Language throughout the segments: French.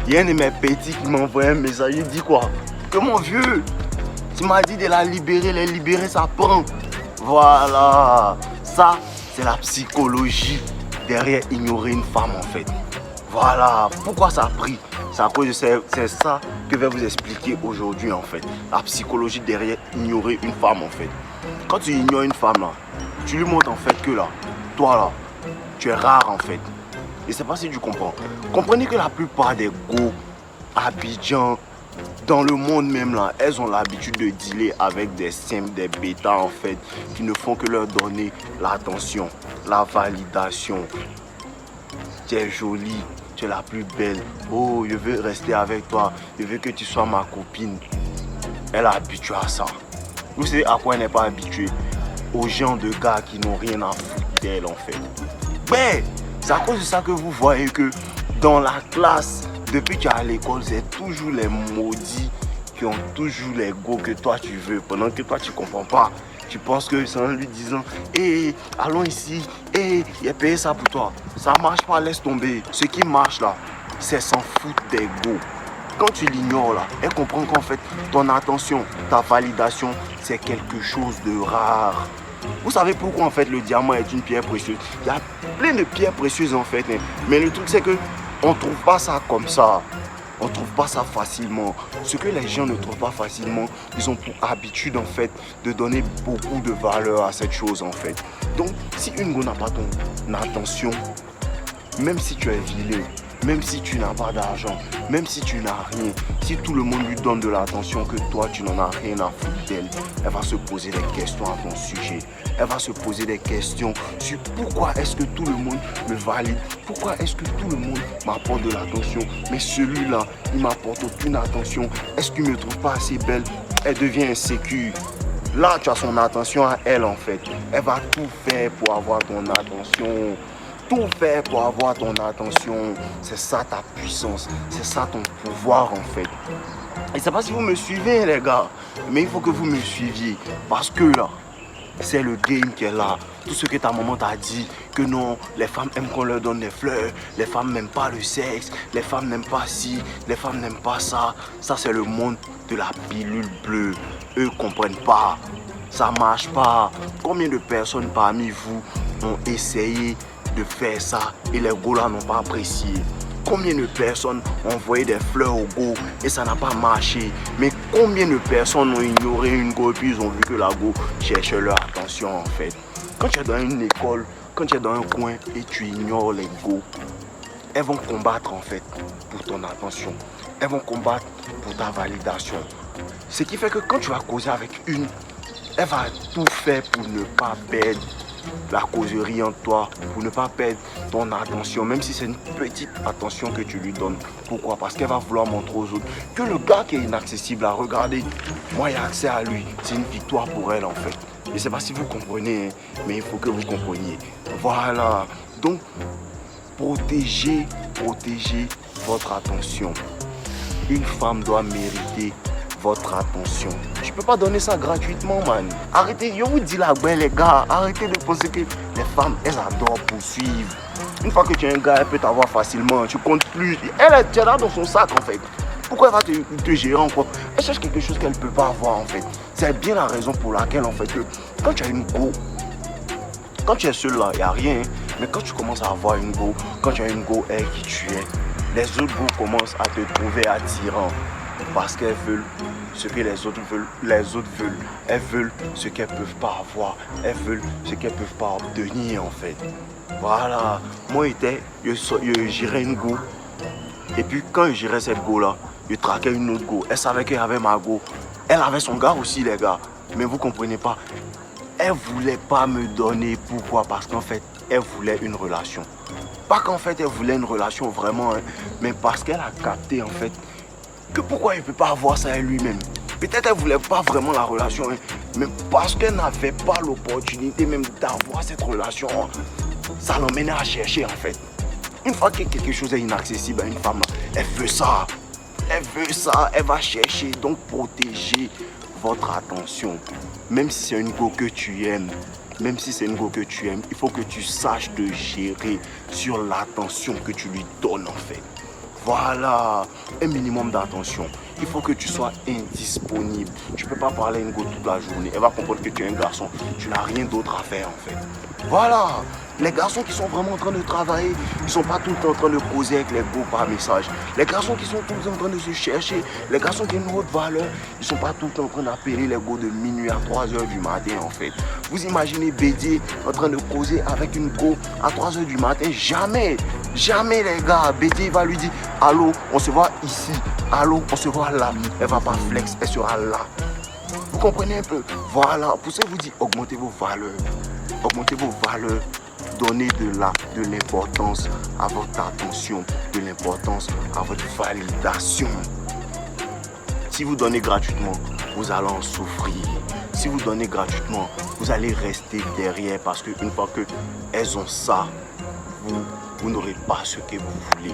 Il y a un de mes petits qui m'a envoyé un message, il dit quoi? Que mon vieux, tu m'as dit de la libérer, les libérer ça prend. Voilà, ça c'est la psychologie derrière ignorer une femme en fait. Voilà, pourquoi ça a pris? C'est à cause de c'est ça que je vais vous expliquer aujourd'hui en fait. La psychologie derrière ignorer une femme en fait. Quand tu ignores une femme là, tu lui montres en fait que là, toi là, tu es rare en fait. Et c'est pas si tu comprends. Comprenez que la plupart des go à Abidjan, dans le monde même là, elles ont l'habitude de dealer avec des simples, des bêtas en fait, qui ne font que leur donner l'attention, la validation. Tu es jolie, tu es la plus belle. Oh, je veux rester avec toi, je veux que tu sois ma copine. Elle est habituée à ça. Vous savez à quoi elle n'est pas habituée? Aux gens de gars qui n'ont rien à foutre d'elle en fait. Mais c'est à cause de ça que vous voyez que dans la classe, depuis que tu es à l'école, c'est toujours les maudits qui ont toujours les go que toi tu veux. Pendant que toi tu ne comprends pas. Tu penses que c'est en lui disant hey, allons ici, hey, il a payé ça pour toi. Ça marche pas, laisse tomber. Ce qui marche là, c'est s'en foutre des go. Quand tu l'ignores là, elle comprend qu'en fait, ton attention, ta validation, c'est quelque chose de rare. Vous savez pourquoi en fait le diamant est une pierre précieuse? Il y a plein de pierres précieuses en fait. Mais le truc c'est que on ne trouve pas ça comme ça. On ne trouve pas ça facilement. Ce que les gens ne trouvent pas facilement, ils ont pour habitude en fait de donner beaucoup de valeur à cette chose en fait. Donc si une go n'a pas ton attention, même si tu es vilain, même si tu n'as pas d'argent, même si tu n'as rien, si tout le monde lui donne de l'attention que toi tu n'en as rien à foutre d'elle, elle va se poser des questions à ton sujet. Elle va se poser des questions sur pourquoi est-ce que tout le monde me valide, pourquoi est-ce que tout le monde m'apporte de l'attention, mais celui-là, il m'apporte aucune attention. Est-ce qu'il ne me trouve pas assez belle? Elle devient insécure. Là, tu as son attention à elle en fait. Elle va tout faire pour avoir ton attention. Tout faire pour avoir ton attention. C'est ça ta puissance. C'est ça ton pouvoir en fait. Et c'est pas si vous me suivez les gars. Mais il faut que vous me suiviez. Parce que là, c'est le game qui est là. Tout ce que ta maman t'a dit, que non, les femmes aiment qu'on leur donne des fleurs, les femmes n'aiment pas le sexe, les femmes n'aiment pas ci, les femmes n'aiment pas ça. Ça c'est le monde de la pilule bleue. Eux comprennent pas. Ça marche pas. Combien de personnes parmi vous ont essayé de faire ça et les go là n'ont pas apprécié? Combien de personnes ont envoyé des fleurs au go et ça n'a pas marché? Mais combien de personnes ont ignoré une go et puis ils ont vu que la go cherchait leur attention en fait? Quand tu es dans une école, quand tu es dans un coin et tu ignores les go, elles vont combattre en fait pour ton attention. Elles vont combattre pour ta validation. Ce qui fait que quand tu vas causer avec une, elle va tout faire pour ne pas perdre la causerie en toi, pour ne pas perdre ton attention, même si c'est une petite attention que tu lui donnes. Pourquoi? Parce qu'elle va vouloir montrer aux autres que le gars qui est inaccessible à regarder, moi j'ai accès à lui. C'est une victoire pour elle en fait. Je ne sais pas si vous comprenez, mais il faut que vous compreniez. Voilà. Donc, protégez votre attention. Une femme doit mériter votre attention. Je peux pas donner ça gratuitement, man. Arrêtez, je vous dis la gueule, les gars. Arrêtez de penser que les femmes, elles adorent poursuivre. Une fois que tu es un gars, elle peut t'avoir facilement. Tu comptes plus. Elle, tu es là dans son sac, en fait. Pourquoi elle va te gérer encore? Elle cherche quelque chose qu'elle ne peut pas avoir, en fait. C'est bien la raison pour laquelle, en fait, que quand tu as une go, quand tu es seul là, il n'y a rien. Mais quand tu commences à avoir une go, quand tu as une go, elle qui tu es, les autres go commencent à te trouver attirant. Parce qu'elles veulent ce que les autres veulent. Les autres veulent. Elles veulent ce qu'elles ne peuvent pas avoir. Elles veulent ce qu'elles ne peuvent pas obtenir en fait. Voilà. Moi, je gérais une go. Et puis quand je gérais cette go là, je traquais une autre go. Elle savait qu'elle avait ma go. Elle avait son gars aussi les gars. Mais vous ne comprenez pas. Elle ne voulait pas me donner. Pourquoi? Parce qu'en fait, elle voulait une relation. Pas qu'en fait, elle voulait une relation vraiment. Hein, mais parce qu'elle a capté en fait que pourquoi il ne peut pas avoir ça lui-même. Peut-être qu'elle ne voulait pas vraiment la relation, hein, mais parce qu'elle n'avait pas l'opportunité même d'avoir cette relation, ça l'emmenait à chercher en fait. Une fois que quelque chose est inaccessible à une femme, elle veut ça. Elle veut ça, elle va chercher. Donc protégez votre attention. Même si c'est une go que tu aimes, même si c'est une go que tu aimes, il faut que tu saches te gérer sur l'attention que tu lui donnes en fait. Voilà, un minimum d'attention. Il faut que tu sois indisponible. Tu ne peux pas parler à une go toute la journée. Elle va comprendre que tu es un garçon. Tu n'as rien d'autre à faire en fait. Voilà. Les garçons qui sont vraiment en train de travailler, ils ne sont pas tout le temps en train de causer avec les go par message. Les garçons qui sont tout le temps en train de se chercher, les garçons qui ont une haute valeur, ils ne sont pas tout le temps en train d'appeler les go de minuit à 3h du matin en fait. Vous imaginez Bédier en train de causer avec une go à 3h du matin? Jamais, jamais les gars. Bédier va lui dire, allô, on se voit ici, allô, on se voit là. Elle va pas flex, elle sera là. Vous comprenez un peu? Voilà, pour ça je vous dis, augmentez vos valeurs. Augmentez vos valeurs. Donnez de l'importance à votre attention, de l'importance à votre validation. Si vous donnez gratuitement, vous allez en souffrir. Si vous donnez gratuitement, vous allez rester derrière parce qu'une fois qu'elles ont ça, vous n'aurez pas ce que vous voulez.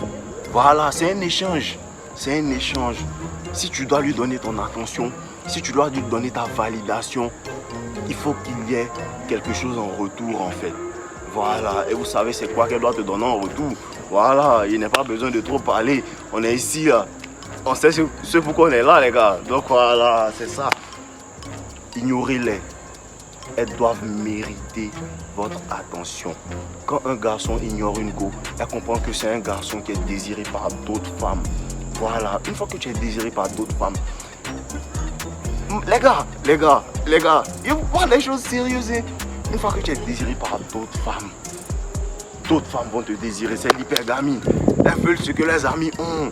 Voilà, c'est un échange. C'est un échange. Si tu dois lui donner ton attention, si tu dois lui donner ta validation, il faut qu'il y ait quelque chose en retour en fait. Voilà, et vous savez c'est quoi qu'elle doit te donner en retour. Voilà, il n'est pas besoin de trop parler. On est ici là. On sait ce pourquoi on est là les gars. Donc voilà, c'est ça. Ignorez-les. Elles doivent mériter votre attention. Quand un garçon ignore une go, elle comprend que c'est un garçon qui est désiré par d'autres femmes. Voilà, une fois que tu es désiré par d'autres femmes, les gars, il faut voir les choses sérieuses. Une fois que tu es désiré par d'autres femmes vont te désirer. C'est l'hypergamie. Elles veulent ce que les amis ont.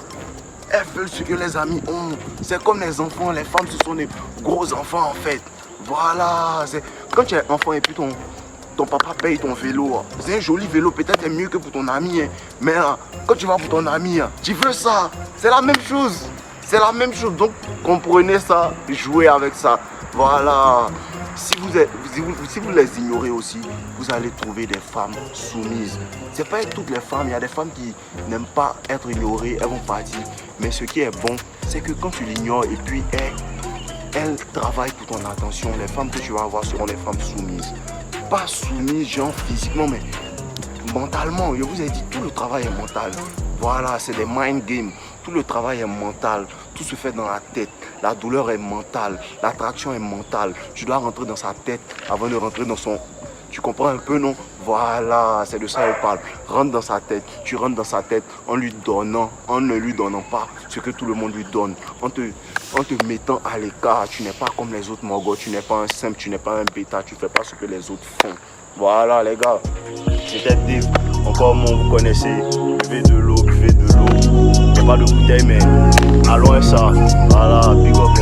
Elles veulent ce que les amis ont. C'est comme les enfants. Les femmes, ce sont des gros enfants en fait. Voilà. Quand tu es enfant et puis ton papa paye ton vélo. C'est un joli vélo. Peut-être c'est mieux que pour ton ami. Mais quand tu vas pour ton ami, tu veux ça. C'est la même chose. C'est la même chose. Donc comprenez ça. Jouez avec ça. Voilà. Si vous les ignorez aussi, vous allez trouver des femmes soumises. C'est pas toutes les femmes, il y a des femmes qui n'aiment pas être ignorées, elles vont partir. Mais ce qui est bon, c'est que quand tu l'ignores et puis elles travaillent pour ton attention, les femmes que tu vas avoir seront des femmes soumises. Pas soumises genre physiquement, mais mentalement. Je vous ai dit, tout le travail est mental. Voilà, c'est des mind games. Tout le travail est mental. Tout se fait dans la tête. La douleur est mentale. L'attraction est mentale. Tu dois rentrer dans sa tête avant de rentrer dans son... Tu comprends un peu, non? Voilà, c'est de ça qu'elle parle. Rentre dans sa tête. Tu rentres dans sa tête en lui donnant, en ne lui donnant pas ce que tout le monde lui donne. En te mettant à l'écart. Tu n'es pas comme les autres morgots. Tu n'es pas un simple, tu n'es pas un bêta. Tu ne fais pas ce que les autres font. Voilà, les gars. C'était Dave. Encore vous connaissez. Buvez de l'eau, buvez de l'eau. Il n'y a pas de bouteille, mais allons à ça. Voilà, big up.